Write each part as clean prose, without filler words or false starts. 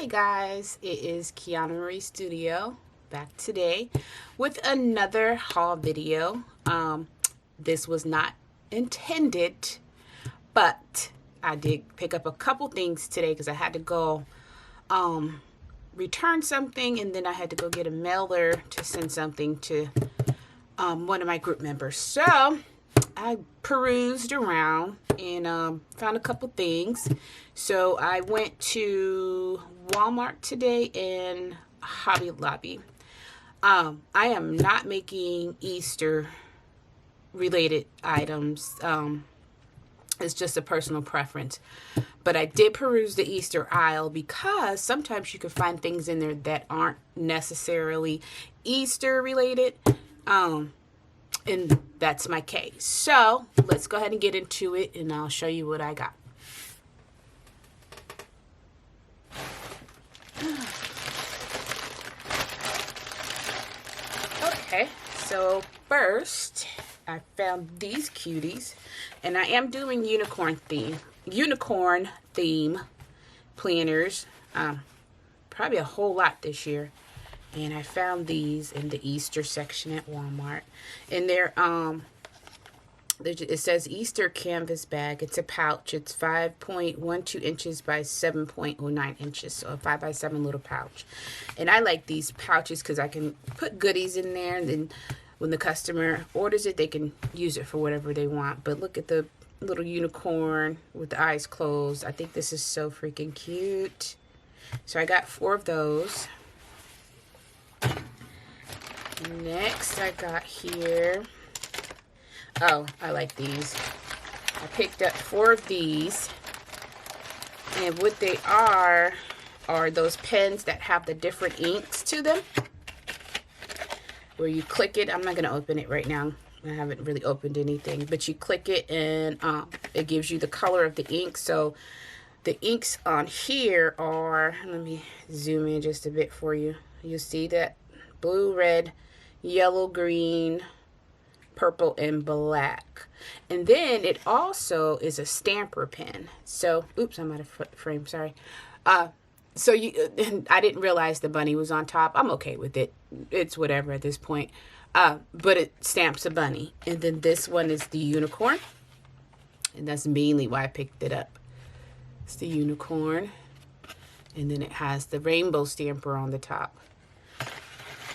Hi guys, it is Kiana Marie Studio back today with another haul video. This was not intended, but I did pick up a couple things today because I had to go return something, and then I had to go get a mailer to send something to one of my group members. So I perused around and found a couple things. So I went to Walmart today and Hobby Lobby. I am not making Easter related items. It's just a personal preference. But I did peruse the Easter aisle because sometimes you can find things in there that aren't necessarily Easter related. And that's my case. So let's go ahead and get into it, and I'll show you what I got. Okay, so first I found these cuties, and I am doing unicorn theme planners. Probably a whole lot this year. And I found these in the Easter section at Walmart. And they're, it says Easter canvas bag. It's a pouch. It's 5.12 inches by 7.09 inches. So a 5 by 7 little pouch. And I like these pouches because I can put goodies in there. And then when the customer orders it, they can use it for whatever they want. But look at the little unicorn with the eyes closed. I think this is so freaking cute. So I got 4 of those. Next I got here, oh, I like these. I picked up 4 of these, and what they are those pens that have the different inks to them, where you click it. I'm not going to open it right now. I haven't really opened anything, but you click it and it gives you the color of the ink. So the inks on here are, let me zoom in just a bit for you. You'll see that blue, red, yellow, green, purple, and black. And then it also is a stamper pen. So, oops, I'm out of frame, sorry. So I didn't realize the bunny was on top. I'm okay with it. It's whatever at this point. But it stamps a bunny. And then this one is the unicorn. And that's mainly why I picked it up. It's the unicorn. And then it has the rainbow stamper on the top.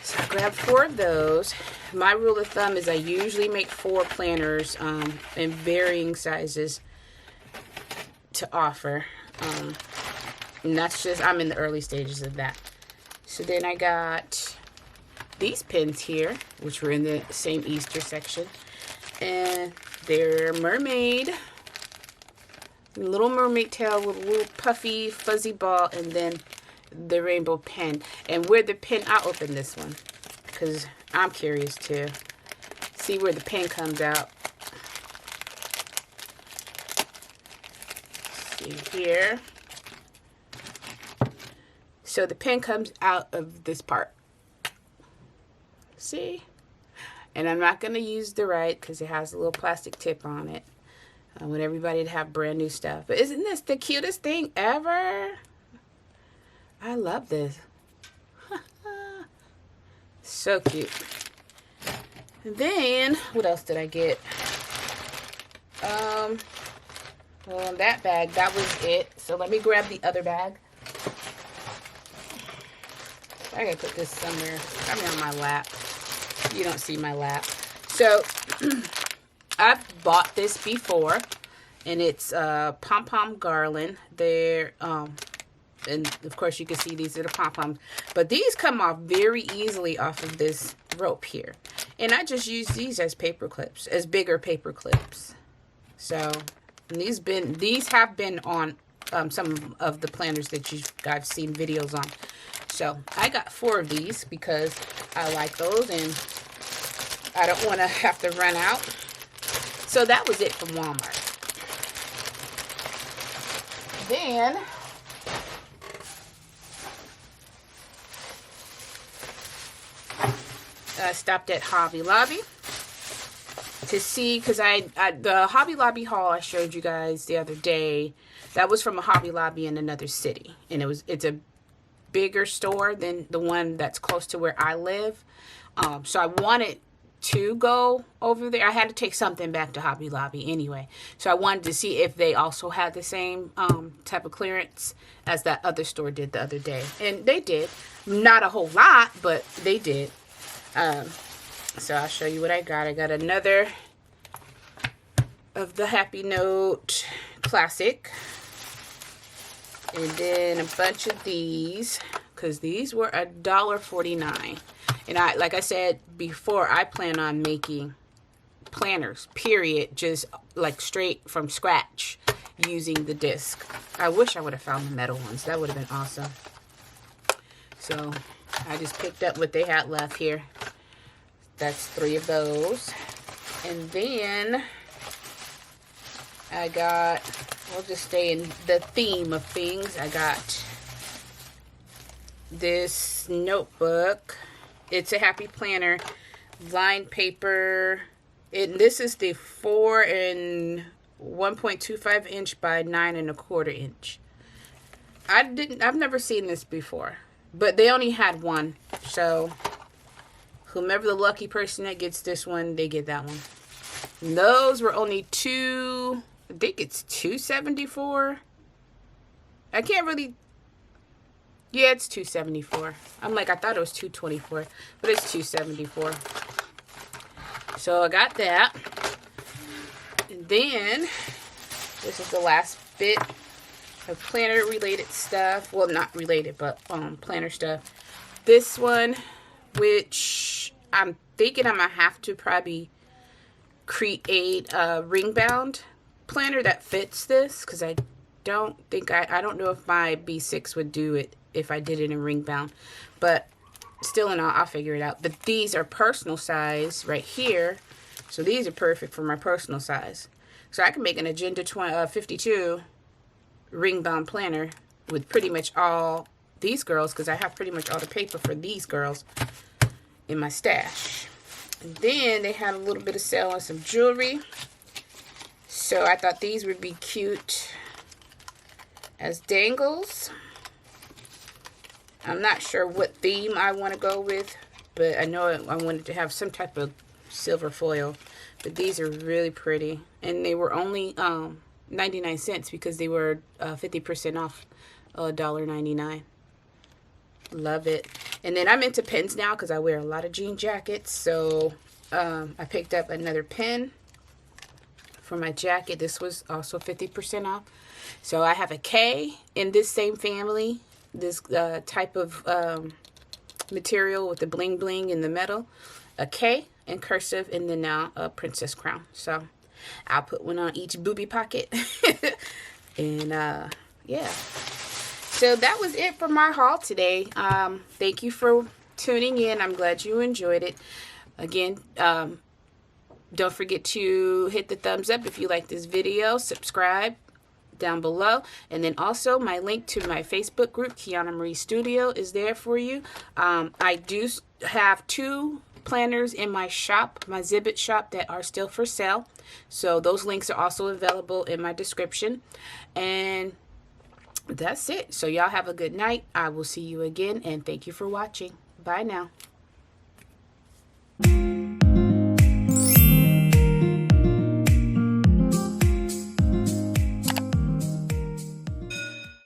So I grabbed 4 of those. My rule of thumb is I usually make 4 planners in varying sizes to offer. And that's just, I'm in the early stages of that. So then I got these pins here, which were in the same Easter section. And they're mermaid. Little mermaid tail with a little puffy, fuzzy ball, and then the rainbow pen. And where the pen, I'll open this one because I'm curious to see where the pen comes out. See here. So the pen comes out of this part. See? And I'm not going to use the right because it has a little plastic tip on it. I want everybody to have brand new stuff. But isn't this the cutest thing ever? I love this. So cute. And then, what else did I get? Well, in that bag, that was it. So let me grab the other bag. I gotta put this somewhere. I'm on my lap. You don't see my lap. So, I've bought this before. And it's pom-pom garland. They're, and of course you can see these are the pom-poms, but these come off very easily off of this rope here, and I just use these as paper clips, as bigger paper clips. So these have been on some of the planners that I've seen videos on. So I got 4 of these because I like those and I don't want to have to run out. So that was it from Walmart. Then I stopped at Hobby Lobby to see, because the Hobby Lobby haul I showed you guys the other day, that was from a Hobby Lobby in another city, and it's a bigger store than the one that's close to where I live. So I wanted to go over there. I had to take something back to Hobby Lobby anyway. So I wanted to see if they also had the same type of clearance as that other store did the other day. And they did. Not a whole lot, but they did. So I'll show you what I got. I got another of the Happy Note Classic. And then a bunch of these, because these were $1.49. And like I said before, I plan on making planners, period, just like straight from scratch using the disc. I wish I would have found the metal ones. That would have been awesome. So I just picked up what they had left here. That's 3 of those. And then I got, we'll just stay in the theme of things. I got this notebook. It's a happy planner, lined paper. This is the 4 and 1.25 inch by 9 1/4 inch. I've never seen this before, but they only had one. So whomever the lucky person that gets this one, they get that one. And those were only I think it's $2.74. I can't really. Yeah, it's $2.74. I'm like, I thought it was $2.24, but it's $2.74. So I got that. And then this is the last bit of planner related stuff. Well, not related, but planner stuff. This one, which I'm thinking I'm gonna have to probably create a ring bound planner that fits this, because I don't know if my B6 would do it if I did it in ring bound, but still, and I'll figure it out. But these are personal size right here, so these are perfect for my personal size. So I can make an Agenda 52 ring bound planner with pretty much all these girls, because I have pretty much all the paper for these girls in my stash. And then they had a little bit of sale on some jewelry, so I thought these would be cute as dangles. I'm not sure what theme I want to go with, but I know I wanted to have some type of silver foil. But these are really pretty, and they were only 99 cents because they were 50% off, $1.99. Love it. And then I'm into pens now because I wear a lot of jean jackets, so I picked up another pen for my jacket. This was also 50% off. So I have a K in this same family, this type of material with the bling bling in the metal, a K in cursive, and then now a princess crown. So I'll put one on each booby pocket. And yeah, so that was it for my haul today. Thank you for tuning in. I'm glad you enjoyed it. Again, don't forget to hit the thumbs up if you like this video, subscribe down below, and then also my link to my Facebook group, Kiana Marie Studio, is there for you. I do have 2 planners in my shop, my Zibbit shop, that are still for sale, so those links are also available in my description. And that's it. So y'all have a good night. I will see you again, and thank you for watching. Bye now.